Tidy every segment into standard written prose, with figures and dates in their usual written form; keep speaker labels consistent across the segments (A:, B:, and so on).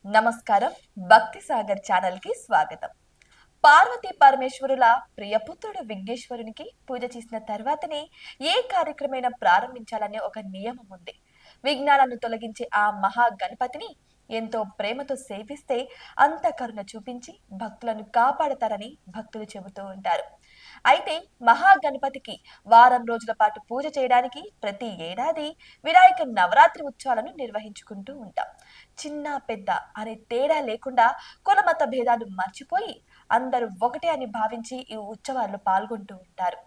A: నమస్కారం. భక్తి సాగర్ ఛానల్ కి స్వాగతం. పార్వతీ పరమేశ్వరుల ప్రియపుత్రుడు విఘ్నేశ్వరునికి పూజ చేసిన తర్వాతనే ఏ కార్యక్రమైనా ప్రారంభించాలనే ఒక నియమం ఉంది. విఘ్నాలను తొలగించే ఆ మహా గణపతిని ఎంతో ప్రేమతో సేవిస్తే అంత కరుణ చూపించి భక్తులను కాపాడతారని భక్తులు చెబుతూ ఉంటారు. అయితే మహాగణపతికి వారం రోజుల పాటు పూజ చేయడానికి ప్రతి ఏడాది వినాయక నవరాత్రి ఉత్సవాలను నిర్వహించుకుంటూ ఉంటాం. చిన్న పెద్ద అనే తేడా లేకుండా కులమత భేదాలు మర్చిపోయి అందరూ ఒకటే అని భావించి ఈ ఉత్సవాల్లో పాల్గొంటూ ఉంటారు.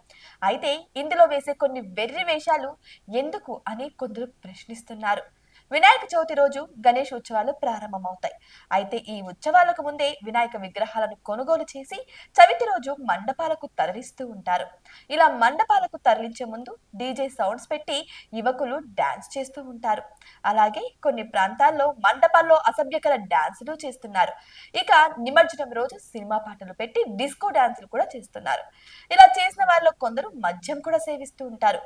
A: అయితే ఇందులో వేసే కొన్ని వెర్రి వేషాలు ఎందుకు అని కొందరు ప్రశ్నిస్తున్నారు. వినాయక చవితి రోజు గణేష్ ఉత్సవాలు ప్రారంభమవుతాయి. అయితే ఈ ఉత్సవాలకు ముందే వినాయక విగ్రహాలను కొనుగోలు చేసి చవితి రోజు మండపాలకు తరలిస్తూ ఉంటారు. ఇలా మండపాలకు తరలించే ముందు డీజే సౌండ్స్ పెట్టి యువకులు డాన్స్ చేస్తూ ఉంటారు. అలాగే కొన్ని ప్రాంతాల్లో మండపాల్లో అసభ్యకర డాన్సులు చేస్తున్నారు. ఇక నిమజ్జనం రోజు సినిమా పాటలు పెట్టి డిస్కో డాన్సులు కూడా చేస్తున్నారు. ఇలా చేసిన వారిలో కొందరు మద్యం కూడా సేవిస్తూ ఉంటారు.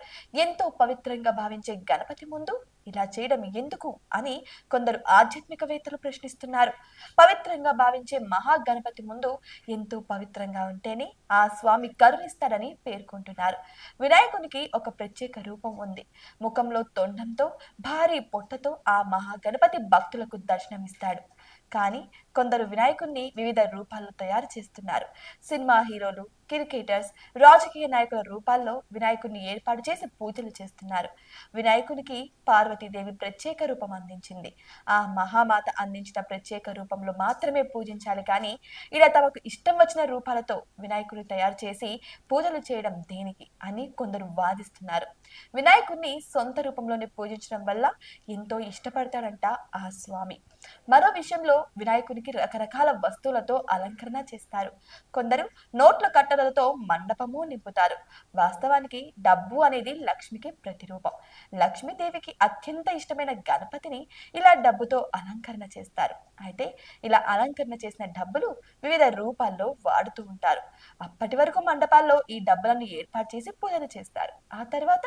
A: ఎంతో పవిత్రంగా భావించే గణపతి ముందు ఇలా చేయడం ఎందుకు అని కొందరు ఆధ్యాత్మికవేత్తలు ప్రశ్నిస్తున్నారు. పవిత్రంగా భావించే మహా గణపతి ముందు ఎంతో పవిత్రంగా ఉంటేనే ఆ స్వామి కరుణిస్తాడని పేర్కొంటున్నారు. వినాయకునికి ఒక ప్రత్యేక రూపం ఉంది. ముఖంలో తొండంతో భారీ పొట్టతో ఆ మహా గణపతి భక్తులకు దర్శనమిస్తాడు. కానీ కొందరు వినాయకుణ్ణి వివిధ రూపాల్లో తయారు చేస్తున్నారు. సినిమా హీరోలు, క్రికెటర్స్, రాజకీయ నాయకుల రూపాల్లో వినాయకుడిని ఏర్పాటు చేసి పూజలు చేస్తున్నారు. వినాయకునికి పార్వతీదేవి ప్రత్యేక రూపం అందించింది. ఆ మహామాత అందించిన ప్రత్యేక రూపంలో మాత్రమే పూజించాలి కానీ ఇలా తమకు ఇష్టం వచ్చిన రూపాలతో వినాయకుడిని తయారు చేసి పూజలు చేయడం దేనికి అని కొందరు వాదిస్తున్నారు. వినాయకుడిని సొంత రూపంలోనే పూజించడం వల్ల ఎంతో ఇష్టపడతాడంట ఆ స్వామి. మరో విషయంలో వినాయకునికి రకరకాల వస్తువులతో అలంకరణ చేస్తారు. కొందరు నోట్ల కట్టలతో మండపము నింపుతారు. వాస్తవానికి డబ్బు అనేది లక్ష్మికి ప్రతిరూపం. లక్ష్మీదేవికి అత్యంత ఇష్టమైన గణపతిని ఇలా డబ్బుతో అలంకరణ చేస్తారు. అయితే ఇలా అలంకరణ చేసిన డబ్బులు వివిధ రూపాల్లో వాడుతూ ఉంటారు. అప్పటి వరకు మండపాల్లో ఈ డబ్బులను ఏర్పాటు చేసి పూజలు చేస్తారు. ఆ తర్వాత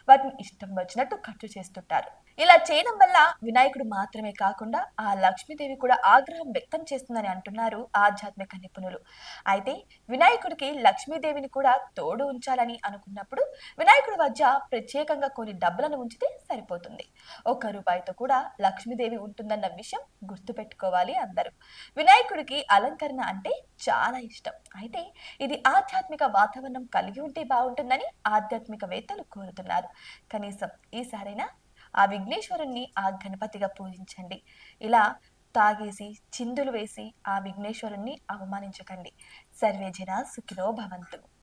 A: వాటిని ఇష్టం వచ్చినట్టు ఖర్చు చేస్తుంటారు. ఇలా చేయడం వల్ల వినాయకుడు మాత్రమే కాకుండా ఆ లక్ష్మీదేవి కూడా ఆగ్రహం వ్యక్తం చేస్తుందని అంటున్నారు ఆధ్యాత్మిక నిపుణులు. అయితే వినాయకుడికి లక్ష్మీదేవిని కూడా తోడు ఉంచాలని అనుకున్నప్పుడు వినాయకుడి వద్ద ప్రత్యేకంగా కొన్ని డబ్బులను ఉంచితే సరిపోతుంది. ఒక్క రూపాయితో కూడా లక్ష్మీదేవి ఉంటుందన్న విషయం గుర్తుపెట్టుకోవాలి అందరూ. వినాయకుడికి అలంకరణ అంటే చాలా ఇష్టం. అయితే ఇది ఆధ్యాత్మిక వాతావరణం కలిగి ఉంటే బాగుంటుందని ఆధ్యాత్మికవేత్తలు కోరుతున్నారు. కనీసం ఈసారైనా ఆ విఘ్నేశ్వరుణ్ణి ఆ గణపతిగా పూజించండి. ఇలా తాగేసి చిందులు వేసి ఆ విఘ్నేశ్వరుణ్ణి అవమానించకండి. సర్వే జన సుఖినో భవంతు.